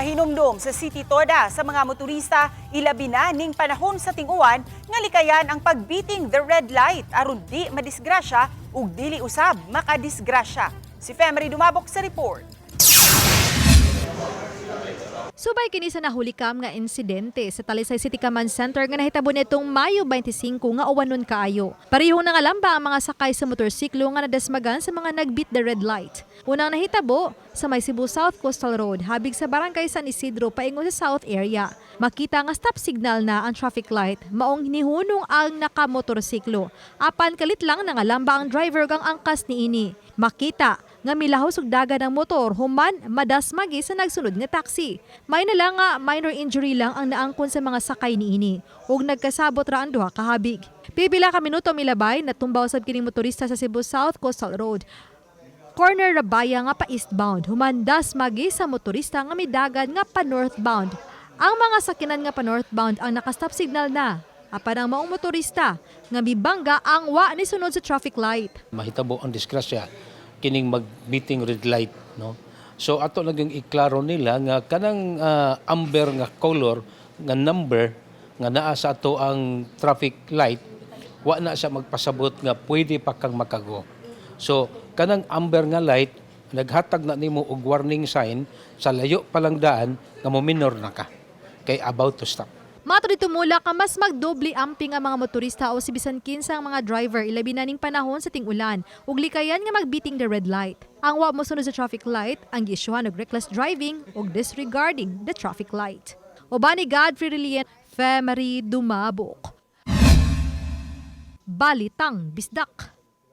Mahinumdum sa City Toda sa mga motorista, ilabi na ning panahon sa ting-uwan nga likayan ang pagbiting the red light aron di madisgrasya ug dili usab makadisgrasya. Si Femery Dumabok sa report. Subay kini sa nahulikam nga insidente sa Talisay City Command Center nga nahitabo nitong Mayo 25 nga uwanon kaayo. Pareho na nga lamba ang mga sakay sa motorsiklo nga nadasmagan sa mga nagbit the red light. Unang nahitabo sa may Cebu South Coastal Road habig sa barangay San Isidro paingon sa South area. Makita nga stop signal na ang traffic light, maong hinihunong ang nakamotorsiklo. Apan kalit lang nga lamba ang driver gang angkas niini. Makita nga milahos og dagan ang motor human madasmagi sa nagsunod nga taxi. May na lang nga minor injury lang ang naangkon sa mga sakay niini ug nagkasabot ra ang duha ka habig. Pipila ka minuto milabay natumbaw sab kining motorista sa Cebu South Coastal Road. Corner Rabaya nga pa eastbound human dasmagi sa motorista nga midagan nga pa northbound. Ang mga sakinan nga pa northbound ang nakastop signal na. Apan ang maong motorista nga mibangga ang wa ni sunod sa traffic light. Mahitabo ang disgrasya kining mag-meeting red light, no. So ato naging iklaro nila nga kanang amber nga color nga number nga naa sa ato ang traffic light wa na siya magpasabot nga pwede pa kang makago. So kanang amber nga light naghatag na nimo og warning sign sa layo pa lang daan nga mo minor na ka kay about to stop. Mato dito mula ka mas magdoble amping ang mga motorista o si bisan kinsa ang mga driver ilabi na ning panahon sa ting-ulan ug likayan nga magbiting the red light. Ang wa mosunod sa traffic light ang giisyuhan og reckless driving ug disregarding the traffic light. Ubani Godfrey Reliant, Femery Dumabok. Balitang Bisdak.